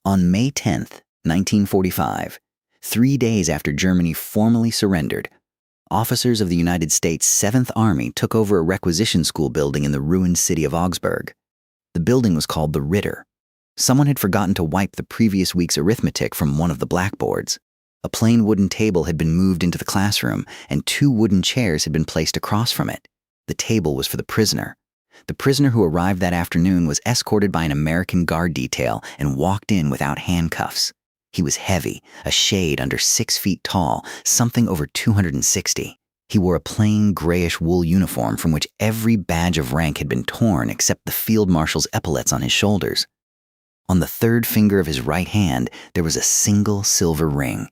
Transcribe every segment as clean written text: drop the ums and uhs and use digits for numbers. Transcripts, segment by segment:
On May 10th, 1945, 3 days after Germany formally surrendered, officers of the United States 7th Army took over a requisition school building in the ruined city of Augsburg. The building was called the Ritter. Someone had forgotten to wipe the previous week's arithmetic from one of the blackboards. A plain wooden table had been moved into the classroom, and 2 wooden chairs had been placed across from it. The table was for the prisoner. The prisoner who arrived that afternoon was escorted by an American guard detail and walked in without handcuffs. He was heavy, a shade under 6 feet tall, something over 260. He wore a plain grayish wool uniform from which every badge of rank had been torn except the field marshal's epaulets on his shoulders. On the 3rd finger of his right hand, there was a single silver ring.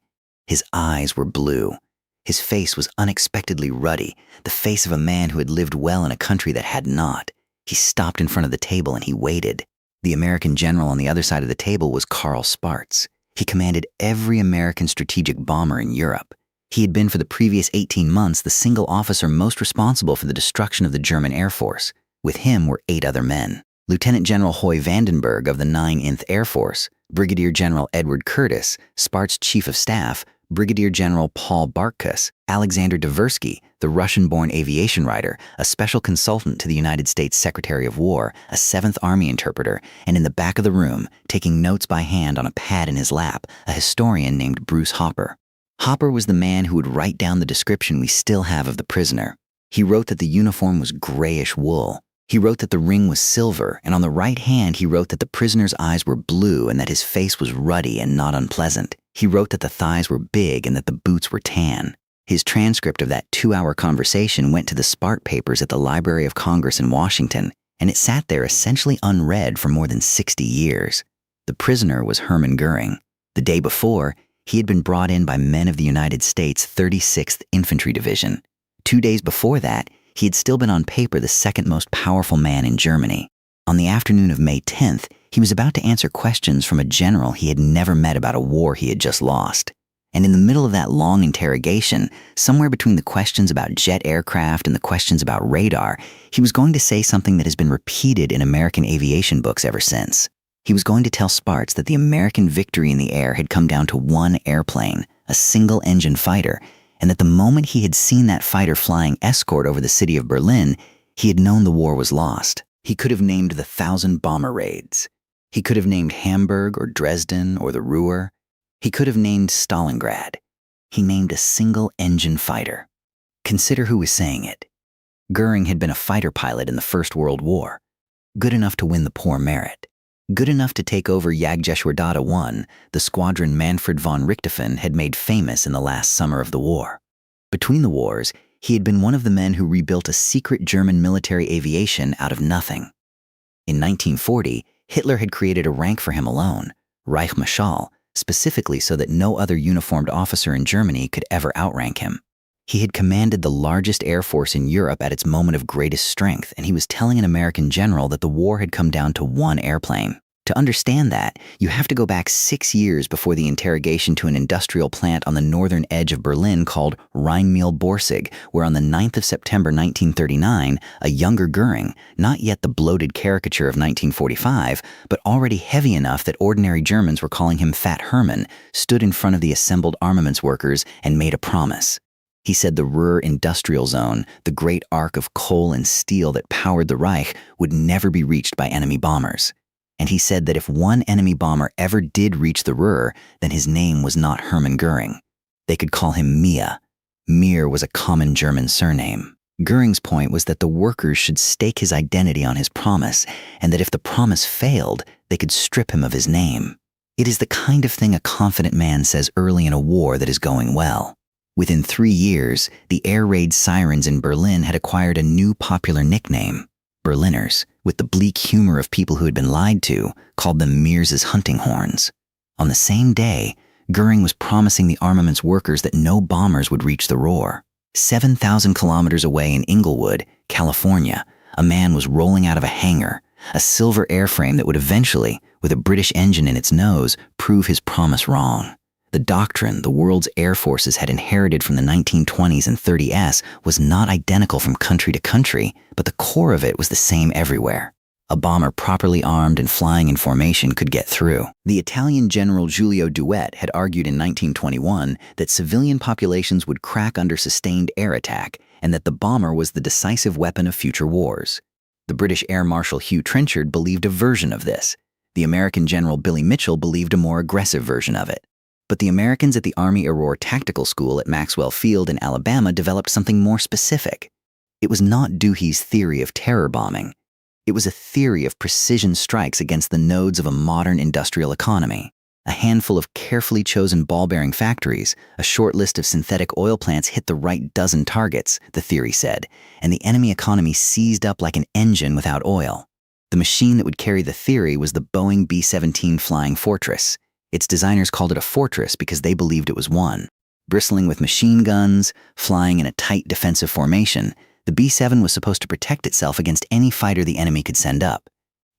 His eyes were blue. His face was unexpectedly ruddy, the face of a man who had lived well in a country that had not. He stopped in front of the table and he waited. The American general on the other side of the table was Karl Spaatz. He commanded every American strategic bomber in Europe. He had been for the previous 18 months the single officer most responsible for the destruction of the German Air Force. With him were 8 other men. Lieutenant General Hoy Vandenberg of the 9th Air Force, Brigadier General Edward Curtis, Spaatz' Chief of Staff, Brigadier General Paul Bartkus, Alexander Dvorsky, the Russian-born aviation writer, a special consultant to the United States Secretary of War, a 7th Army interpreter, and in the back of the room, taking notes by hand on a pad in his lap, a historian named Bruce Hopper. Hopper was the man who would write down the description we still have of the prisoner. He wrote that the uniform was grayish wool. He wrote that the ring was silver, and on the right hand he wrote that the prisoner's eyes were blue and that his face was ruddy and not unpleasant. He wrote that the thighs were big and that the boots were tan. His transcript of that 2-hour conversation went to the Spaatz papers at the Library of Congress in Washington, and it sat there essentially unread for more than 60 years. The prisoner was Hermann Goering. The day before, he had been brought in by men of the United States 36th Infantry Division. 2 days before that, he had still been on paper the second most powerful man in Germany. On the afternoon of May 10th, he was about to answer questions from a general he had never met about a war he had just lost. And in the middle of that long interrogation, somewhere between the questions about jet aircraft and the questions about radar, he was going to say something that has been repeated in American aviation books ever since. He was going to tell Spaatz that the American victory in the air had come down to one airplane, a single-engine fighter, and that the moment he had seen that fighter flying escort over the city of Berlin, he had known the war was lost. He could have named the 1,000 bomber raids. He could have named Hamburg or Dresden or the Ruhr. He could have named Stalingrad. He named a single-engine fighter. Consider who was saying it. Goering had been a fighter pilot in the First World War, good enough to win the Poor Merit, good enough to take over Jagdgeschwader 1, the squadron Manfred von Richthofen had made famous in the last summer of the war. Between the wars, he had been one of the men who rebuilt a secret German military aviation out of nothing. In 1940, Hitler had created a rank for him alone, Reichsmarschall, specifically so that no other uniformed officer in Germany could ever outrank him. He had commanded the largest air force in Europe at its moment of greatest strength, and he was telling an American general that the war had come down to one airplane. To understand that, you have to go back 6 years before the interrogation to an industrial plant on the northern edge of Berlin called Rheinmehl-Borsig, where on the 9th of September 1939, a younger Goering, not yet the bloated caricature of 1945, but already heavy enough that ordinary Germans were calling him Fat Hermann, stood in front of the assembled armaments workers and made a promise. He said the Ruhr industrial zone, the great arc of coal and steel that powered the Reich, would never be reached by enemy bombers. And he said that if one enemy bomber ever did reach the Ruhr, then his name was not Hermann Goering. They could call him Mia. Mir was a common German surname. Goering's point was that the workers should stake his identity on his promise, and that if the promise failed, they could strip him of his name. It is the kind of thing a confident man says early in a war that is going well. Within 3 years, the air raid sirens in Berlin had acquired a new popular nickname. Berliners, with the bleak humor of people who had been lied to, called them Mears's hunting horns. On the same day, Goering was promising the armaments workers that no bombers would reach the Ruhr. 7,000 kilometers away in Inglewood, California, a man was rolling out of a hangar, a silver airframe that would eventually, with a British engine in its nose, prove his promise wrong. The doctrine the world's air forces had inherited from the 1920s and 30s was not identical from country to country, but the core of it was the same everywhere. A bomber properly armed and flying in formation could get through. The Italian General Giulio Douhet had argued in 1921 that civilian populations would crack under sustained air attack and that the bomber was the decisive weapon of future wars. The British Air Marshal Hugh Trenchard believed a version of this. The American General Billy Mitchell believed a more aggressive version of it. But the Americans at the Army Aurora Tactical School at Maxwell Field in Alabama developed something more specific. It was not Douhet's theory of terror bombing. It was a theory of precision strikes against the nodes of a modern industrial economy. A handful of carefully chosen ball-bearing factories, a short list of synthetic oil plants hit the right dozen targets, the theory said, and the enemy economy seized up like an engine without oil. The machine that would carry the theory was the Boeing B-17 Flying Fortress. Its designers called it a fortress because they believed it was one. Bristling with machine guns, flying in a tight defensive formation, the B-7 was supposed to protect itself against any fighter the enemy could send up.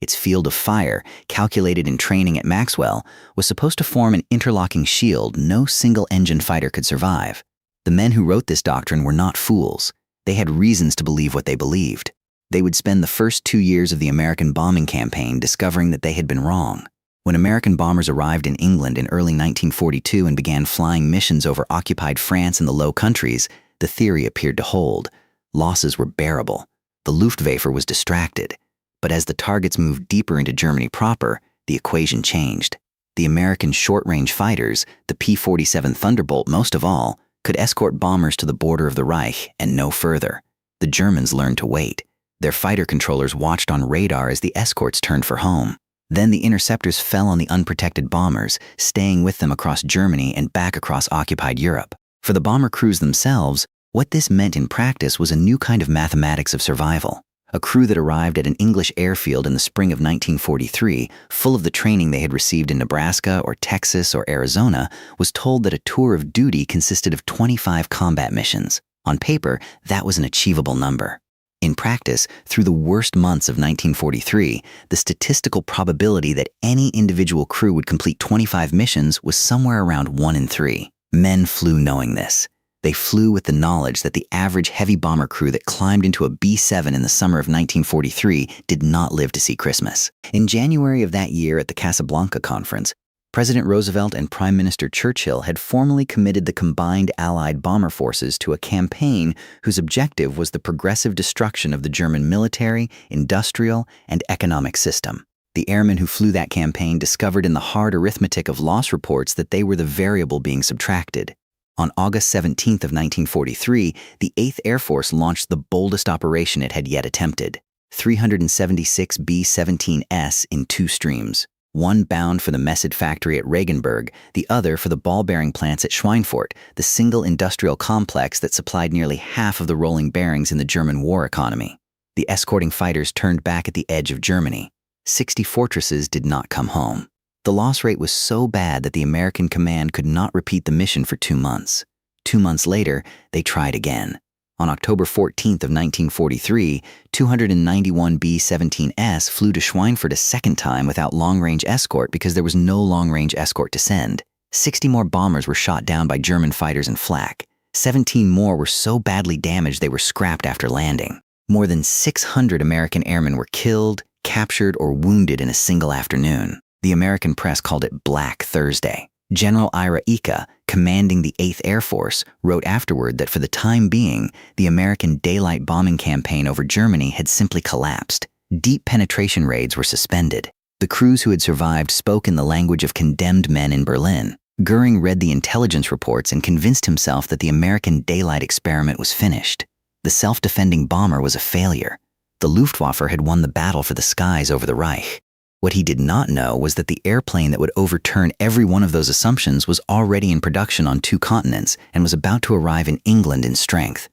Its field of fire, calculated in training at Maxwell, was supposed to form an interlocking shield no single-engine fighter could survive. The men who wrote this doctrine were not fools. They had reasons to believe what they believed. They would spend the first 2 years of the American bombing campaign discovering that they had been wrong. When American bombers arrived in England in early 1942 and began flying missions over occupied France and the Low Countries, the theory appeared to hold. Losses were bearable. The Luftwaffe was distracted. But as the targets moved deeper into Germany proper, the equation changed. The American short-range fighters, the P-47 Thunderbolt most of all, could escort bombers to the border of the Reich and no further. The Germans learned to wait. Their fighter controllers watched on radar as the escorts turned for home. Then the interceptors fell on the unprotected bombers, staying with them across Germany and back across occupied Europe. For the bomber crews themselves, what this meant in practice was a new kind of mathematics of survival. A crew that arrived at an English airfield in the spring of 1943, full of the training they had received in Nebraska or Texas or Arizona, was told that a tour of duty consisted of 25 combat missions. On paper, that was an achievable number. In practice, through the worst months of 1943, the statistical probability that any individual crew would complete 25 missions was somewhere around 1 in 3. Men flew knowing this. They flew with the knowledge that the average heavy bomber crew that climbed into a B-7 in the summer of 1943 did not live to see Christmas. In January of that year at the Casablanca Conference, President Roosevelt and Prime Minister Churchill had formally committed the combined Allied bomber forces to a campaign whose objective was the progressive destruction of the German military, industrial, and economic system. The airmen who flew that campaign discovered in the hard arithmetic of loss reports that they were the variable being subtracted. On August 17th of 1943, the 8th Air Force launched the boldest operation it had yet attempted. 376 B-17S in 2 streams, one bound for the Messed factory at Regensburg, the other for the ball-bearing plants at Schweinfurt, the single industrial complex that supplied nearly half of the rolling bearings in the German war economy. The escorting fighters turned back at the edge of Germany. 60 fortresses did not come home. The loss rate was so bad that the American command could not repeat the mission for 2 months. 2 months later, they tried again. On October 14th of 1943, 291 B-17S flew to Schweinfurt a second time without long-range escort because there was no long-range escort to send. 60 more bombers were shot down by German fighters in flak. 17 more were so badly damaged they were scrapped after landing. More than 600 American airmen were killed, captured, or wounded in a single afternoon. The American press called it Black Thursday. General Ira Ika, commanding the 8th Air Force, wrote afterward that for the time being, the American daylight bombing campaign over Germany had simply collapsed. Deep penetration raids were suspended. The crews who had survived spoke in the language of condemned men in Berlin. Goering read the intelligence reports and convinced himself that the American daylight experiment was finished. The self-defending bomber was a failure. The Luftwaffe had won the battle for the skies over the Reich. What he did not know was that the airplane that would overturn every one of those assumptions was already in production on 2 continents and was about to arrive in England in strength.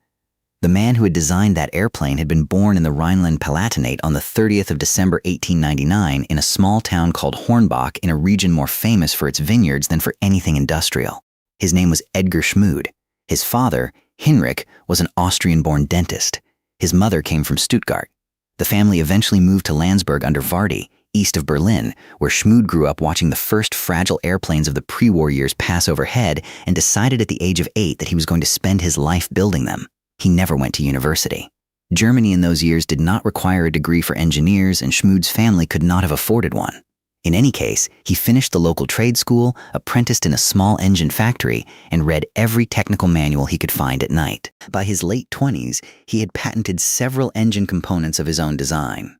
The man who had designed that airplane had been born in the Rhineland-Palatinate on the 30th of December 1899 in a small town called Hornbach in a region more famous for its vineyards than for anything industrial. His name was Edgar Schmude. His father, Hinrich, was an Austrian-born dentist. His mother came from Stuttgart. The family eventually moved to Landsberg under Vardy, east of Berlin, where Schmude grew up watching the first fragile airplanes of the pre-war years pass overhead and decided at the age of 8 that he was going to spend his life building them. He never went to university. Germany in those years did not require a degree for engineers, and Schmood's family could not have afforded one. In any case, he finished the local trade school, apprenticed in a small engine factory, and read every technical manual he could find at night. By his late 20s, he had patented several engine components of his own design.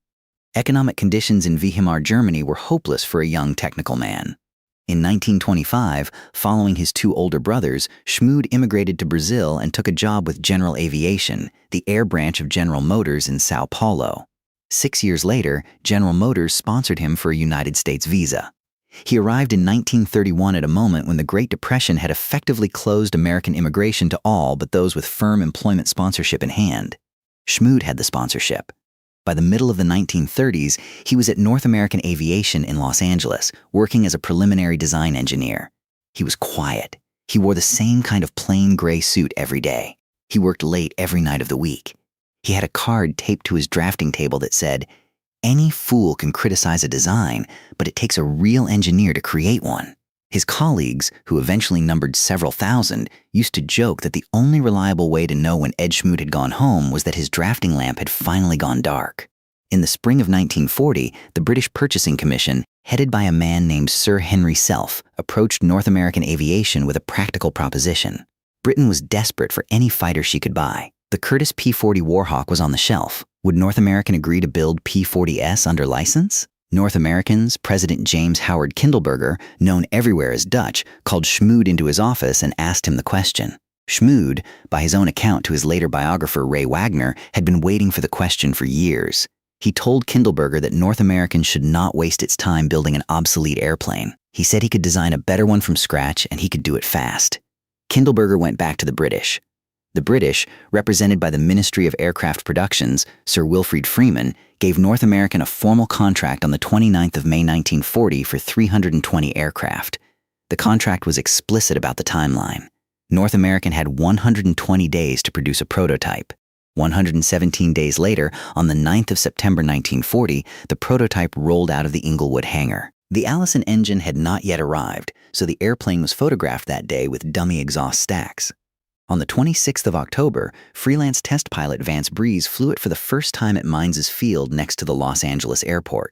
Economic conditions in Weimar Germany were hopeless for a young technical man. In 1925, following his two older brothers, Schmood immigrated to Brazil and took a job with General Aviation, the air branch of General Motors in Sao Paulo. 6 years later, General Motors sponsored him for a United States visa. He arrived in 1931 at a moment when the Great Depression had effectively closed American immigration to all but those with firm employment sponsorship in hand. Schmood had the sponsorship. By the middle of the 1930s, he was at North American Aviation in Los Angeles, working as a preliminary design engineer. He was quiet. He wore the same kind of plain gray suit every day. He worked late every night of the week. He had a card taped to his drafting table that said, "Any fool can criticize a design, but it takes a real engineer to create one." His colleagues, who eventually numbered several thousand, used to joke that the only reliable way to know when Ed Schmood had gone home was that his drafting lamp had finally gone dark. In the spring of 1940, the British Purchasing Commission, headed by a man named Sir Henry Self, approached North American Aviation with a practical proposition. Britain was desperate for any fighter she could buy. The Curtiss P-40 Warhawk was on the shelf. Would North American agree to build P-40S under license? North Americans, President James Howard Kindleberger, known everywhere as Dutch, called Schmood into his office and asked him the question. Schmood, by his own account to his later biographer Ray Wagner, had been waiting for the question for years. He told Kindleberger that North American should not waste its time building an obsolete airplane. He said he could design a better one from scratch and he could do it fast. Kindleberger went back to the British. The British, represented by the Ministry of Aircraft Productions, Sir Wilfrid Freeman, gave North American a formal contract on the 29th of May 1940 for 320 aircraft. The contract was explicit about the timeline. North American had 120 days to produce a prototype. 117 days later, on the 9th of September 1940, the prototype rolled out of the Inglewood hangar. The Allison engine had not yet arrived, so the airplane was photographed that day with dummy exhaust stacks. On the 26th of October, freelance test pilot Vance Breeze flew it for the first time at Mines Field next to the Los Angeles airport.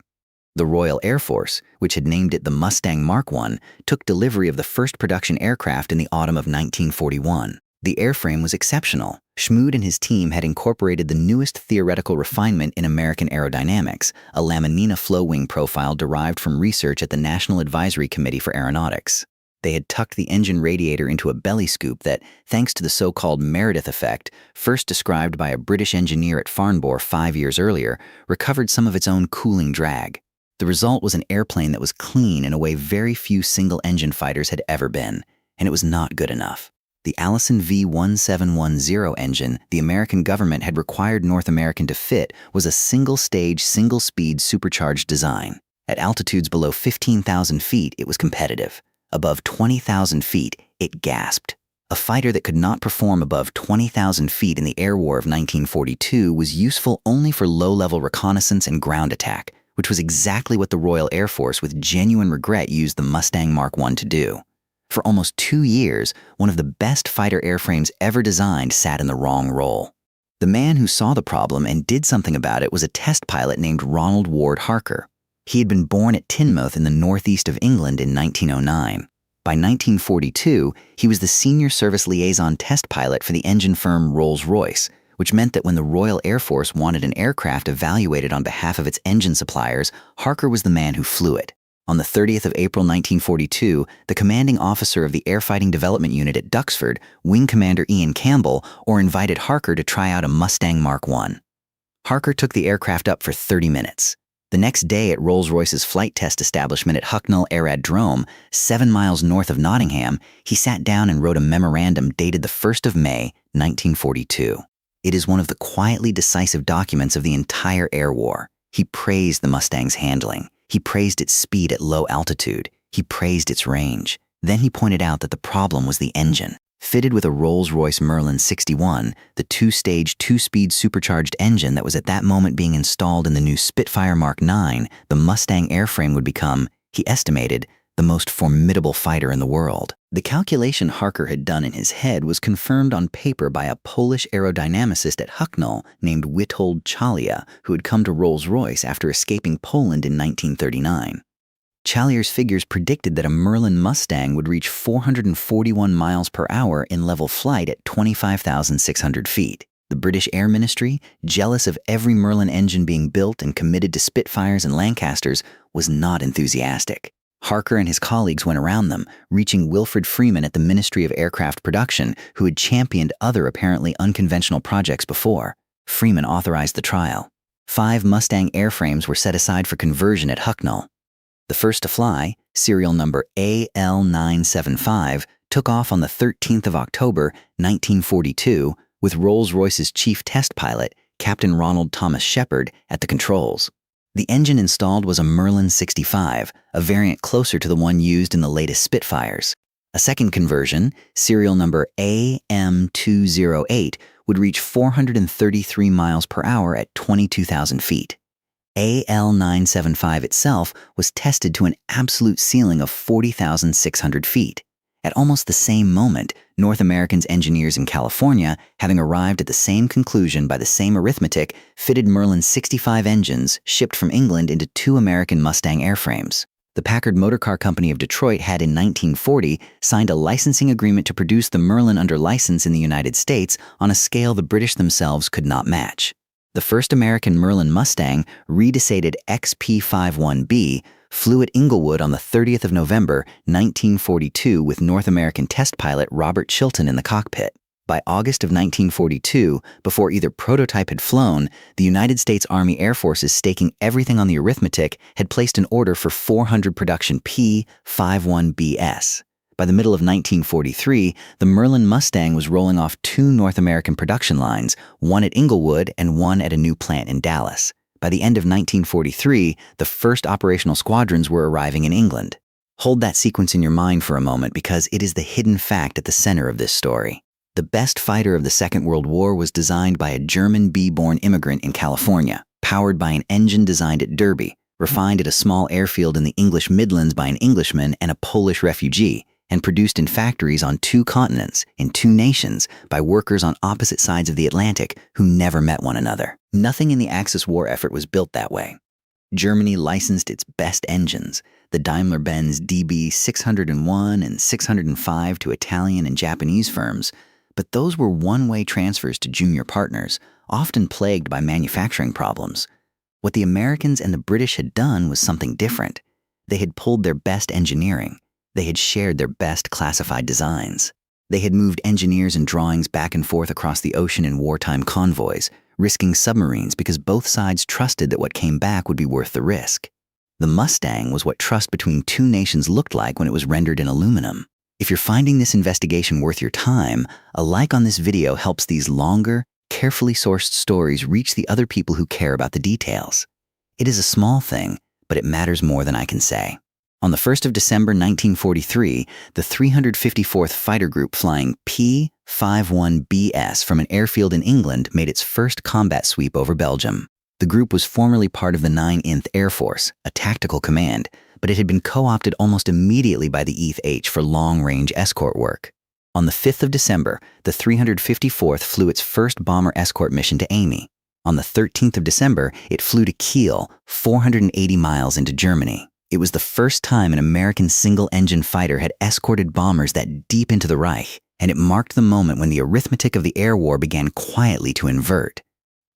The Royal Air Force, which had named it the Mustang Mark I, took delivery of the first production aircraft in the autumn of 1941. The airframe was exceptional. Schmood and his team had incorporated the newest theoretical refinement in American aerodynamics, a Laminina flow wing profile derived from research at the National Advisory Committee for Aeronautics. They had tucked the engine radiator into a belly scoop that, thanks to the so-called Meredith effect, first described by a British engineer at Farnborough 5 years earlier, recovered some of its own cooling drag. The result was an airplane that was clean in a way very few single-engine fighters had ever been, and it was not good enough. The Allison V1710 engine the American government had required North American to fit was a single-stage, single-speed supercharged design. At altitudes below 15,000 feet, it was competitive. Above 20,000 feet, it gasped. A fighter that could not perform above 20,000 feet in the air war of 1942 was useful only for low-level reconnaissance and ground attack, which was exactly what the Royal Air Force with genuine regret used the Mustang Mark I to do. For almost 2 years, one of the best fighter airframes ever designed sat in the wrong role. The man who saw the problem and did something about it was a test pilot named Ronald Ward Harker. He had been born at Teignmouth in the northeast of England in 1909. By 1942, he was the senior service liaison test pilot for the engine firm Rolls-Royce, which meant that when the Royal Air Force wanted an aircraft evaluated on behalf of its engine suppliers, Harker was the man who flew it. On the 30th of April 1942, the commanding officer of the Airfighting Development Unit at Duxford, Wing Commander Ian Campbell, invited Harker to try out a Mustang Mark I. Harker took the aircraft up for 30 minutes. The next day at Rolls-Royce's flight test establishment at Hucknall Aerodrome, 7 miles north of Nottingham, he sat down and wrote a memorandum dated the 1st of May, 1942. It is one of the quietly decisive documents of the entire air war. He praised the Mustang's handling. He praised its speed at low altitude. He praised its range. Then he pointed out that the problem was the engine. Fitted with a Rolls-Royce Merlin 61, the two-stage, two-speed supercharged engine that was at that moment being installed in the new Spitfire Mark IX, the Mustang airframe would become, he estimated, the most formidable fighter in the world. The calculation Harker had done in his head was confirmed on paper by a Polish aerodynamicist at Hucknall named Witold Czalia, who had come to Rolls-Royce after escaping Poland in 1939. Chalier's figures predicted that a Merlin Mustang would reach 441 miles per hour in level flight at 25,600 feet. The British Air Ministry, jealous of every Merlin engine being built and committed to Spitfires and Lancasters, was not enthusiastic. Harker and his colleagues went around them, reaching Wilfred Freeman at the Ministry of Aircraft Production, who had championed other apparently unconventional projects before. Freeman authorized the trial. 5 Mustang airframes were set aside for conversion at Hucknall. The first to fly, serial number AL975, took off on the 13th of October, 1942, with Rolls-Royce's chief test pilot, Captain Ronald Thomas Shepard, at the controls. The engine installed was a Merlin 65, a variant closer to the one used in the latest Spitfires. A second conversion, serial number AM208, would reach 433 miles per hour at 22,000 feet. AL975 itself was tested to an absolute ceiling of 40,600 feet. At almost the same moment, North American's engineers in California, having arrived at the same conclusion by the same arithmetic, fitted Merlin 65 engines shipped from England into 2 American Mustang airframes. The Packard Motor Car Company of Detroit had in 1940 signed a licensing agreement to produce the Merlin under license in the United States on a scale the British themselves could not match. The first American Merlin Mustang, redesignated XP51B, flew at Inglewood on the 30th of November, 1942 with North American test pilot Robert Chilton in the cockpit. By August of 1942, before either prototype had flown, the United States Army Air Forces, staking everything on the arithmetic, had placed an order for 400 production P-51BS. By the middle of 1943, the Merlin Mustang was rolling off 2 North American production lines, one at Inglewood and one at a new plant in Dallas. By the end of 1943, the first operational squadrons were arriving in England. Hold that sequence in your mind for a moment because it is the hidden fact at the center of this story. The best fighter of the Second World War was designed by a German bee-born immigrant in California, powered by an engine designed at Derby, refined at a small airfield in the English Midlands by an Englishman and a Polish refugee, and produced in factories on 2 continents, in 2 nations, by workers on opposite sides of the Atlantic who never met one another. Nothing in the Axis war effort was built that way. Germany licensed its best engines, the Daimler-Benz DB 601 and 605 to Italian and Japanese firms, but those were one-way transfers to junior partners, often plagued by manufacturing problems. What the Americans and the British had done was something different. They had pulled their best engineering. They had shared their best classified designs. They had moved engineers and drawings back and forth across the ocean in wartime convoys, risking submarines because both sides trusted that what came back would be worth the risk. The Mustang was what trust between 2 nations looked like when it was rendered in aluminum. If you're finding this investigation worth your time, a like on this video helps these longer, carefully sourced stories reach the other people who care about the details. It is a small thing, but it matters more than I can say. On the 1st of December 1943, the 354th Fighter Group flying P-51BS from an airfield in England made its first combat sweep over Belgium. The group was formerly part of the 9th Air Force, a tactical command, but it had been co-opted almost immediately by the 8th H for long-range escort work. On the 5th of December, the 354th flew its first bomber escort mission to Amy. On the 13th of December, it flew to Kiel, 480 miles into Germany. It was the first time an American single-engine fighter had escorted bombers that deep into the Reich, and it marked the moment when the arithmetic of the air war began quietly to invert.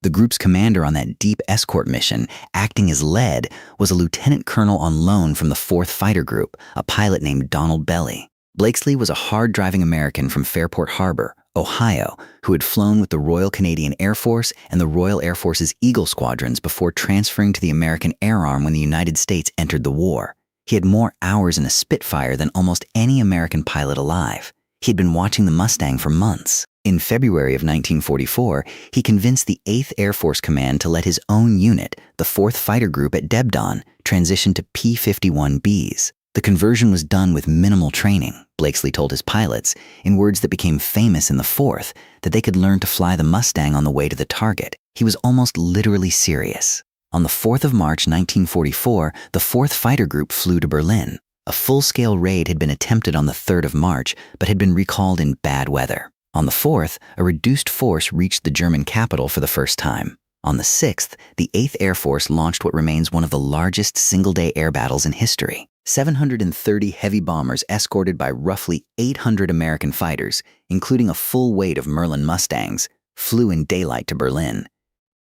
The group's commander on that deep escort mission, acting as lead, was a lieutenant colonel on loan from the 4th Fighter Group, a pilot named Donald Belly. Blakesley was a hard-driving American from Fairport Harbor, Ohio, who had flown with the Royal Canadian Air Force and the Royal Air Force's Eagle squadrons before transferring to the American Air Arm when the United States entered the war. He had more hours in a Spitfire than almost any American pilot alive. He had been watching the Mustang for months. In February of 1944, he convinced the 8th Air Force Command to let his own unit, the 4th Fighter Group at Debdon, transition to P-51Bs. The conversion was done with minimal training, Blakesley told his pilots, in words that became famous in the 4th, that they could learn to fly the Mustang on the way to the target. He was almost literally serious. On the 4th of March 1944, the 4th Fighter Group flew to Berlin. A full-scale raid had been attempted on the 3rd of March, but had been recalled in bad weather. On the 4th, a reduced force reached the German capital for the first time. On the 6th, the 8th Air Force launched what remains one of the largest single-day air battles in history. 730 heavy bombers escorted by roughly 800 American fighters, including a full weight of Merlin Mustangs, flew in daylight to Berlin.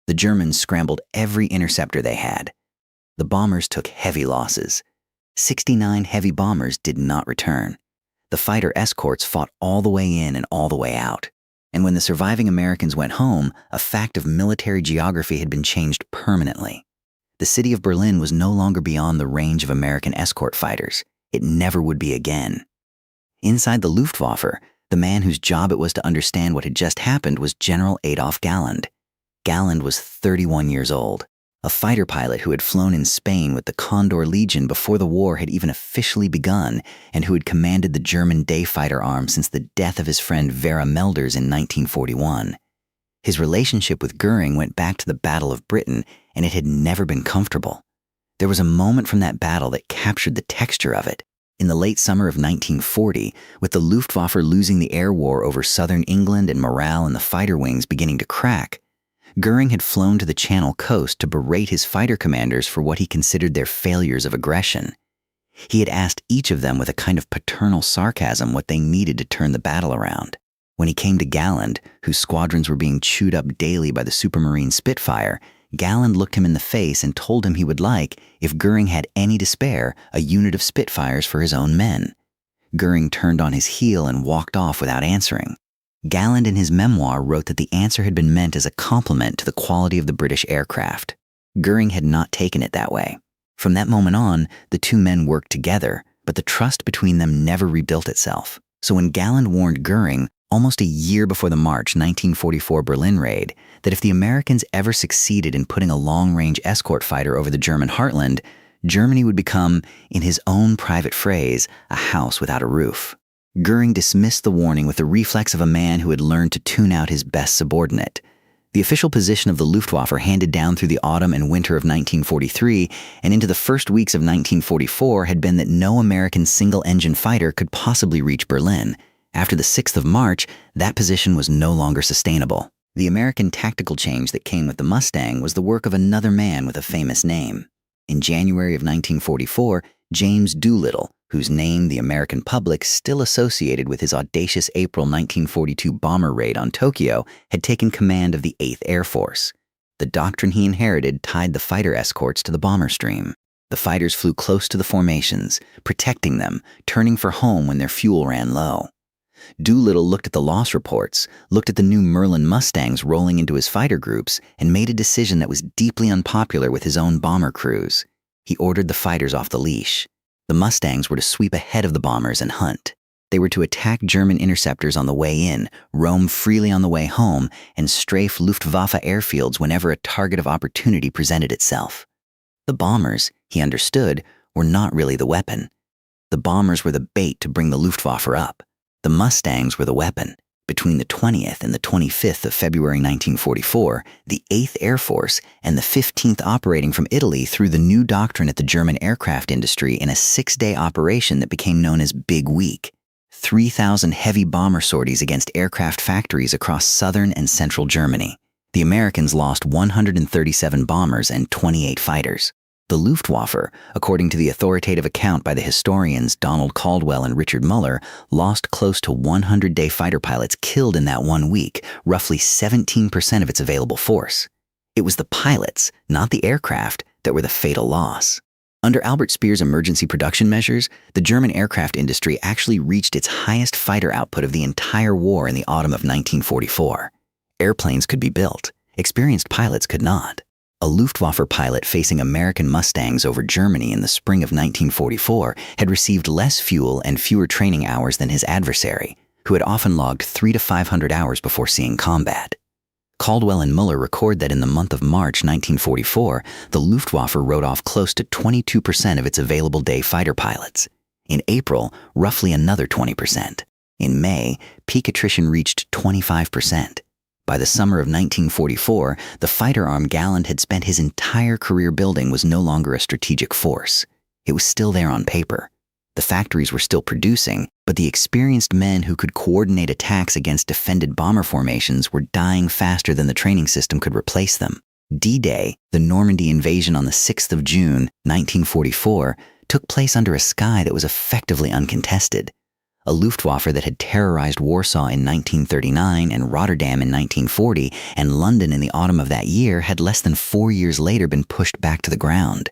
The Germans scrambled every interceptor they had. The bombers took heavy losses. 69 heavy bombers did not return. The fighter escorts fought all the way in and all the way out. And when the surviving Americans went home, a fact of military geography had been changed permanently. The city of Berlin was no longer beyond the range of American escort fighters. It never would be again. Inside the Luftwaffe, the man whose job it was to understand what had just happened was General Adolf Galland. Galland was 31 years old, a fighter pilot who had flown in Spain with the Condor Legion before the war had even officially begun, and who had commanded the German day fighter arm since the death of his friend Vera Melders in 1941. His relationship with Goering went back to the Battle of Britain, and it had never been comfortable. There was a moment from that battle that captured the texture of it. In the late summer of 1940, with the Luftwaffe losing the air war over southern England and morale in the fighter wings beginning to crack, Goering had flown to the Channel coast to berate his fighter commanders for what he considered their failures of aggression. He had asked each of them with a kind of paternal sarcasm what they needed to turn the battle around. When he came to Galland, whose squadrons were being chewed up daily by the Supermarine Spitfire, Galland looked him in the face and told him he would like, if Goering had any to spare, a unit of Spitfires for his own men. Goering turned on his heel and walked off without answering. Galland in his memoir wrote that the answer had been meant as a compliment to the quality of the British aircraft. Goering had not taken it that way. From that moment on, the two men worked together, but the trust between them never rebuilt itself. So when Galland warned Goering, almost a year before the March 1944 Berlin raid, that if the Americans ever succeeded in putting a long-range escort fighter over the German heartland, Germany would become, in his own private phrase, a house without a roof. Goering dismissed the warning with the reflex of a man who had learned to tune out his best subordinate. The official position of the Luftwaffe handed down through the autumn and winter of 1943 and into the first weeks of 1944 had been that no American single-engine fighter could possibly reach Berlin. After the 6th of March, that position was no longer sustainable. The American tactical change that came with the Mustang was the work of another man with a famous name. In January of 1944, James Doolittle, whose name the American public still associated with his audacious April 1942 bomber raid on Tokyo, had taken command of the 8th Air Force. The doctrine he inherited tied the fighter escorts to the bomber stream. The fighters flew close to the formations, protecting them, turning for home when their fuel ran low. Doolittle looked at the loss reports, looked at the new Merlin Mustangs rolling into his fighter groups, and made a decision that was deeply unpopular with his own bomber crews. He ordered the fighters off the leash. The Mustangs were to sweep ahead of the bombers and hunt. They were to attack German interceptors on the way in, roam freely on the way home, and strafe Luftwaffe airfields whenever a target of opportunity presented itself. The bombers, he understood, were not really the weapon. The bombers were the bait to bring the Luftwaffe up. The Mustangs were the weapon. Between the 20th and the 25th of February 1944, the 8th Air Force and the 15th operating from Italy threw the new doctrine at the German aircraft industry in a 6-day operation that became known as Big Week. 3,000 heavy bomber sorties against aircraft factories across southern and central Germany. The Americans lost 137 bombers and 28 fighters. The Luftwaffe, according to the authoritative account by the historians Donald Caldwell and Richard Muller, lost close to 100 day fighter pilots killed in that 1 week, roughly 17% of its available force. It was the pilots, not the aircraft, that were the fatal loss. Under Albert Speer's emergency production measures, the German aircraft industry actually reached its highest fighter output of the entire war in the autumn of 1944. Airplanes could be built. Experienced pilots could not. A Luftwaffe pilot facing American Mustangs over Germany in the spring of 1944 had received less fuel and fewer training hours than his adversary, who had often logged 300 to 500 hours before seeing combat. Caldwell and Muller record that in the month of March 1944, the Luftwaffe wrote off close to 22% of its available day fighter pilots. In April, roughly another 20%. In May, peak attrition reached 25%. By the summer of 1944, the fighter arm Galland had spent his entire career building was no longer a strategic force. It was still there on paper. The factories were still producing, but the experienced men who could coordinate attacks against defended bomber formations were dying faster than the training system could replace them. D-Day, the Normandy invasion on the 6th of June, 1944, took place under a sky that was effectively uncontested. A Luftwaffe that had terrorized Warsaw in 1939 and Rotterdam in 1940 and London in the autumn of that year had less than 4 years later been pushed back to the ground.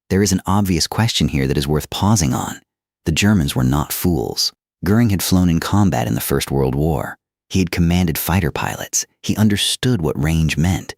There is an obvious question here that is worth pausing on. The Germans were not fools. Goering had flown in combat in the First World War. He had commanded fighter pilots. He understood what range meant.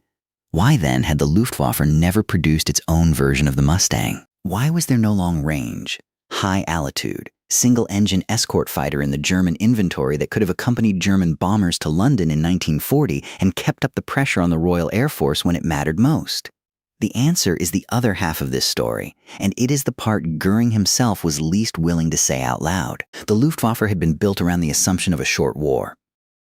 Why then had the Luftwaffe never produced its own version of the Mustang? Why was there no long range, high altitude, single-engine escort fighter in the German inventory that could have accompanied German bombers to London in 1940 and kept up the pressure on the Royal Air Force when it mattered most? The answer is the other half of this story, and it is the part Goering himself was least willing to say out loud. The Luftwaffe had been built around the assumption of a short war.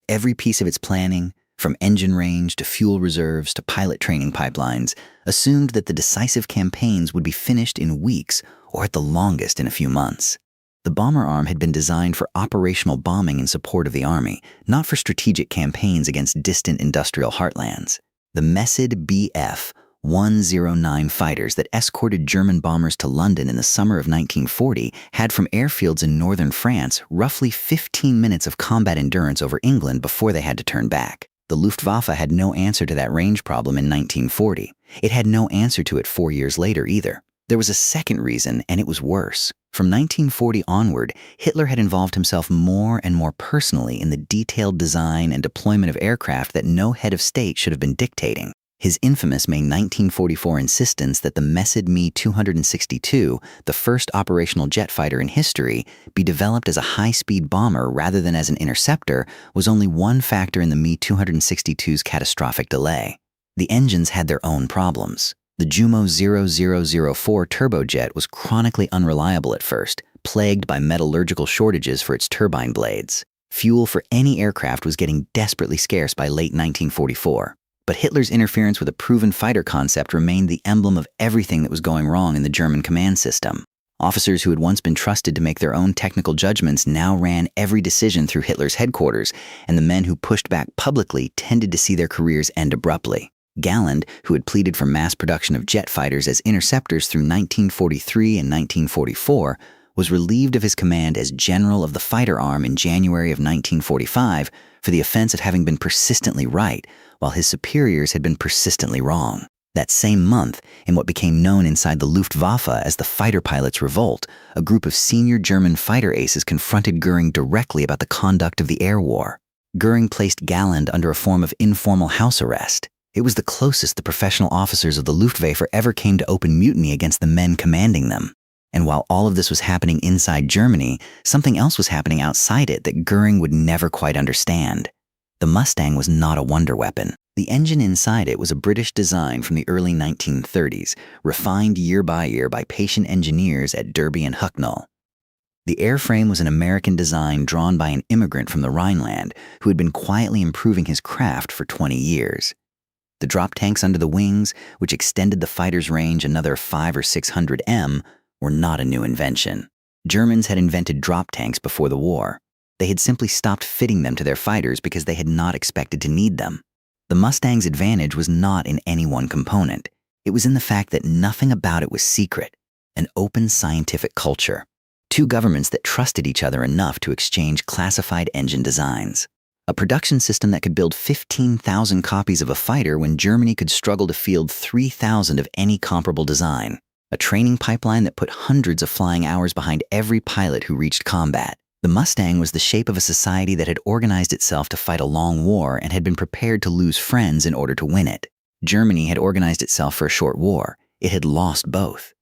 Every piece of its planning, from engine range to fuel reserves to pilot training pipelines, assumed that the decisive campaigns would be finished in weeks or at the longest in a few months. The bomber arm had been designed for operational bombing in support of the army, not for strategic campaigns against distant industrial heartlands. The Messid Bf 109 fighters that escorted German bombers to London in the summer of 1940 had from airfields in northern France roughly 15 minutes of combat endurance over England before they had to turn back. The Luftwaffe had no answer to that range problem in 1940. It had no answer to it 4 years later either. There was a second reason, and it was worse. From 1940 onward, Hitler had involved himself more and more personally in the detailed design and deployment of aircraft that no head of state should have been dictating. His infamous May 1944 insistence that the Messid Me-262, the first operational jet fighter in history, be developed as a high-speed bomber rather than as an interceptor was only one factor in the Me-262's catastrophic delay. The engines had their own problems. The Jumo 0004 turbojet was chronically unreliable at first, plagued by metallurgical shortages for its turbine blades. Fuel for any aircraft was getting desperately scarce by late 1944. But Hitler's interference with a proven fighter concept remained the emblem of everything that was going wrong in the German command system. Officers who had once been trusted to make their own technical judgments now ran every decision through Hitler's headquarters, and the men who pushed back publicly tended to see their careers end abruptly. Galland, who had pleaded for mass production of jet fighters as interceptors through 1943 and 1944, was relieved of his command as general of the fighter arm in January of 1945 for the offense of having been persistently right, while his superiors had been persistently wrong. That same month, in what became known inside the Luftwaffe as the Fighter Pilots' Revolt, a group of senior German fighter aces confronted Goering directly about the conduct of the air war. Goering placed Galland under a form of informal house arrest. It was the closest the professional officers of the Luftwaffe ever came to open mutiny against the men commanding them. And while all of this was happening inside Germany, something else was happening outside it that Goering would never quite understand. The Mustang was not a wonder weapon. The engine inside it was a British design from the early 1930s, refined year by year by patient engineers at Derby and Hucknall. The airframe was an American design drawn by an immigrant from the Rhineland who had been quietly improving his craft for 20 years. The drop tanks under the wings, which extended the fighter's range another 500 or 600 m, were not a new invention. Germans had invented drop tanks before the war. They had simply stopped fitting them to their fighters because they had not expected to need them. The Mustang's advantage was not in any one component. It was in the fact that nothing about it was secret, an open scientific culture. Two governments that trusted each other enough to exchange classified engine designs. A production system that could build 15,000 copies of a fighter when Germany could struggle to field 3,000 of any comparable design. A training pipeline that put hundreds of flying hours behind every pilot who reached combat. The Mustang was the shape of a society that had organized itself to fight a long war and had been prepared to lose friends in order to win it. Germany had organized itself for a short war. It had lost both.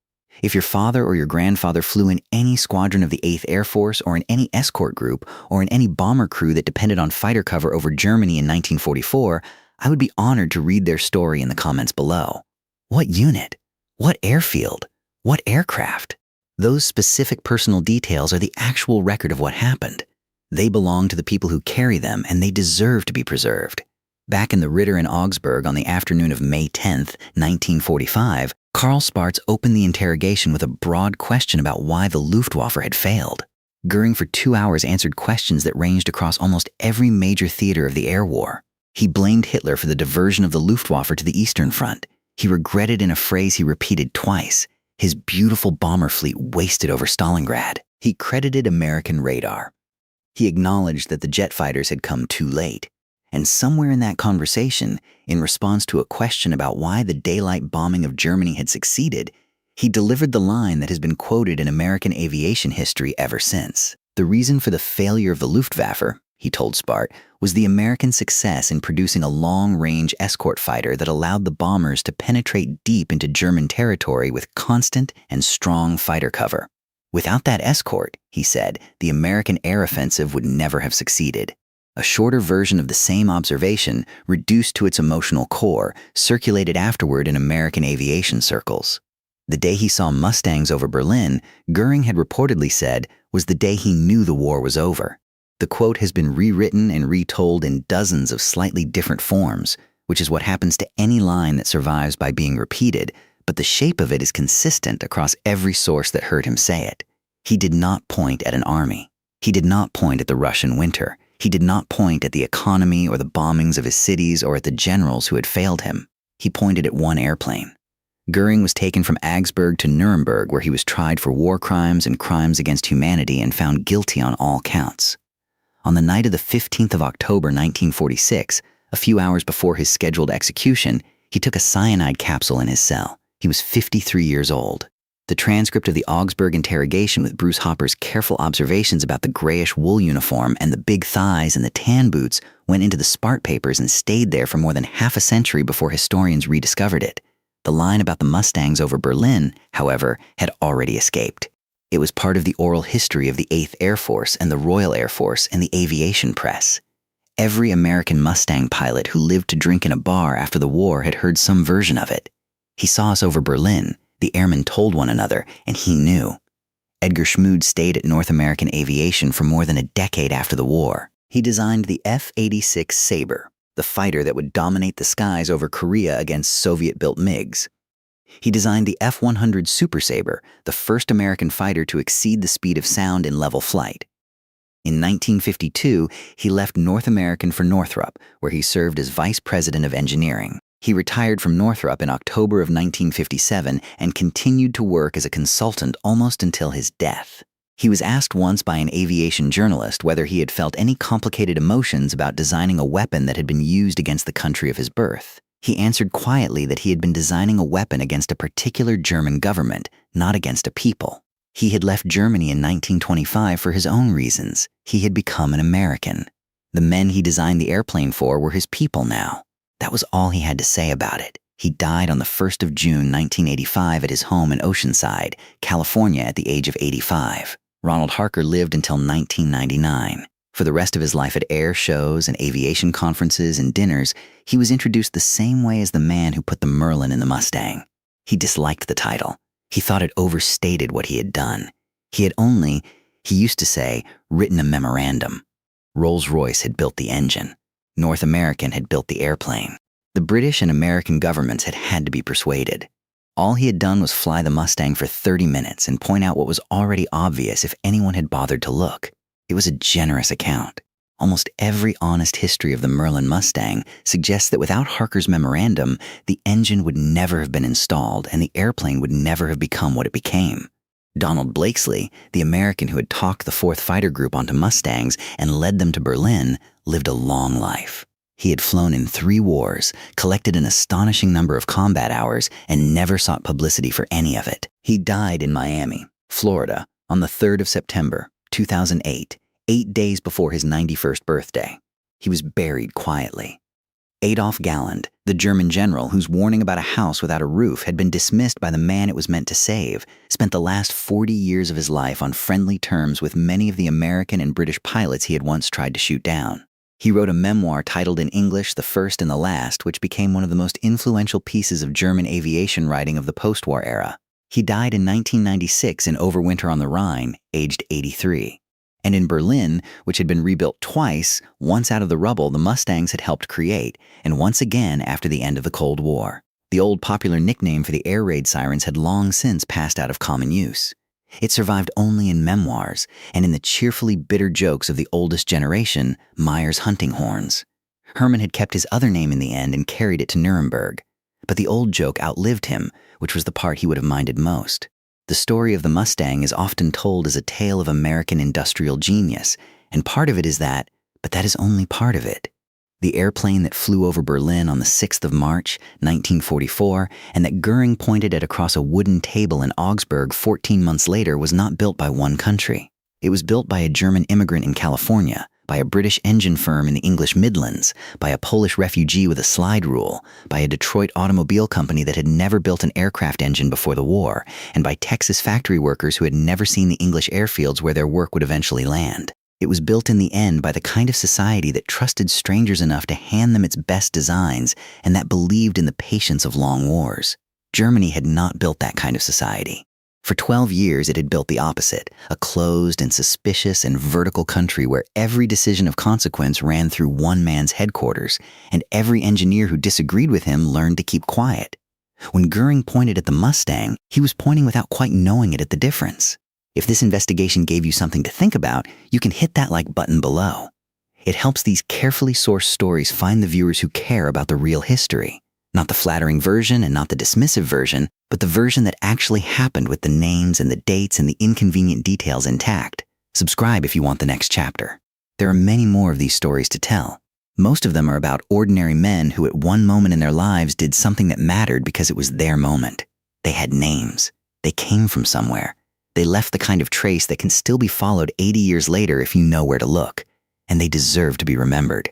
If your father or your grandfather flew in any squadron of the 8th Air Force or in any escort group or in any bomber crew that depended on fighter cover over Germany in 1944, I would be honored to read their story in the comments below. What unit? What airfield? What aircraft? Those specific personal details are the actual record of what happened. They belong to the people who carry them, and they deserve to be preserved. Back in the Ritter in Augsburg on the afternoon of May 10, 1945, Karl Spaatz opened the interrogation with a broad question about why the Luftwaffe had failed. Goering for 2 hours answered questions that ranged across almost every major theater of the air war. He blamed Hitler for the diversion of the Luftwaffe to the Eastern Front. He regretted in a phrase he repeated twice, his beautiful bomber fleet wasted over Stalingrad. He credited American radar. He acknowledged that the jet fighters had come too late. And somewhere in that conversation, in response to a question about why the daylight bombing of Germany had succeeded, he delivered the line that has been quoted in American aviation history ever since. The reason for the failure of the Luftwaffe, he told Spaatz, was the American success in producing a long-range escort fighter that allowed the bombers to penetrate deep into German territory with constant and strong fighter cover. Without that escort, he said, the American air offensive would never have succeeded. A shorter version of the same observation, reduced to its emotional core, circulated afterward in American aviation circles. The day he saw Mustangs over Berlin, Goering had reportedly said, was the day he knew the war was over. The quote has been rewritten and retold in dozens of slightly different forms, which is what happens to any line that survives by being repeated, but the shape of it is consistent across every source that heard him say it. He did not point at an army. He did not point at the Russian winter. He did not point at the economy or the bombings of his cities or at the generals who had failed him. He pointed at one airplane. Goering was taken from Augsburg to Nuremberg, where he was tried for war crimes and crimes against humanity and found guilty on all counts. On the night of the 15th of October 1946, a few hours before his scheduled execution, he took a cyanide capsule in his cell. He was 53 years old. The transcript of the Augsburg interrogation with Bruce Hopper's careful observations about the grayish wool uniform and the big thighs and the tan boots went into the Spaatz papers and stayed there for more than half a century before historians rediscovered it. The line about the Mustangs over Berlin, however, had already escaped. It was part of the oral history of the 8th Air Force and the Royal Air Force and the aviation press. Every American Mustang pilot who lived to drink in a bar after the war had heard some version of it. He saw us over Berlin, the airmen told one another, and he knew. Edgar Schmood stayed at North American Aviation for more than a decade after the war. He designed the F-86 Sabre, the fighter that would dominate the skies over Korea against Soviet-built MiGs. He designed the F-100 Super Sabre, the first American fighter to exceed the speed of sound in level flight. In 1952, he left North American for Northrop, where he served as Vice President of Engineering. He retired from Northrop in October of 1957 and continued to work as a consultant almost until his death. He was asked once by an aviation journalist whether he had felt any complicated emotions about designing a weapon that had been used against the country of his birth. He answered quietly that he had been designing a weapon against a particular German government, not against a people. He had left Germany in 1925 for his own reasons. He had become an American. The men he designed the airplane for were his people now. That was all he had to say about it. He died on the 1st of June 1985 at his home in Oceanside, California at the age of 85. Ronald Harker lived until 1999. For the rest of his life at air shows and aviation conferences and dinners, he was introduced the same way as the man who put the Merlin in the Mustang. He disliked the title. He thought it overstated what he had done. He had only, he used to say, written a memorandum. Rolls-Royce had built the engine. North American had built the airplane. The British and American governments had to be persuaded. All he had done was fly the Mustang for 30 minutes and point out what was already obvious if anyone had bothered to look. It was a generous account. Almost every honest history of the Merlin Mustang suggests that without Harker's memorandum, the engine would never have been installed and the airplane would never have become what it became. Donald Blakesley, the American who had talked the 4th Fighter Group onto Mustangs and led them to Berlin, lived a long life. He had flown in 3 wars, collected an astonishing number of combat hours, and never sought publicity for any of it. He died in Miami, Florida, on the 3rd of September, 2008, 8 days before his 91st birthday. He was buried quietly. Adolf Galland, the German general whose warning about a house without a roof had been dismissed by the man it was meant to save, spent the last 40 years of his life on friendly terms with many of the American and British pilots he had once tried to shoot down. He wrote a memoir titled in English The First and the Last, which became one of the most influential pieces of German aviation writing of the post-war era. He died in 1996 in Overwinter on the Rhine, aged 83. And in Berlin, which had been rebuilt twice, once out of the rubble the Mustangs had helped create, and once again after the end of the Cold War. The old popular nickname for the air raid sirens had long since passed out of common use. It survived only in memoirs and in the cheerfully bitter jokes of the oldest generation, Meyer's hunting horns. Herman had kept his other name in the end and carried it to Nuremberg. But the old joke outlived him, which was the part he would have minded most. The story of the Mustang is often told as a tale of American industrial genius, and part of it is that, but that is only part of it. The airplane that flew over Berlin on the 6th of March, 1944, and that Goering pointed at across a wooden table in Augsburg 14 months later was not built by one country. It was built by a German immigrant in California, by a British engine firm in the English Midlands, by a Polish refugee with a slide rule, by a Detroit automobile company that had never built an aircraft engine before the war, and by Texas factory workers who had never seen the English airfields where their work would eventually land. It was built in the end by the kind of society that trusted strangers enough to hand them its best designs and that believed in the patience of long wars. Germany had not built that kind of society. For 12 years, it had built the opposite, a closed and suspicious and vertical country where every decision of consequence ran through one man's headquarters, and every engineer who disagreed with him learned to keep quiet. When Goering pointed at the Mustang, he was pointing without quite knowing it at the difference. If this investigation gave you something to think about, you can hit that like button below. It helps these carefully sourced stories find the viewers who care about the real history. Not the flattering version and not the dismissive version, but the version that actually happened with the names and the dates and the inconvenient details intact. Subscribe if you want the next chapter. There are many more of these stories to tell. Most of them are about ordinary men who at one moment in their lives did something that mattered because it was their moment. They had names. They came from somewhere. They left the kind of trace that can still be followed 80 years later if you know where to look. And they deserve to be remembered.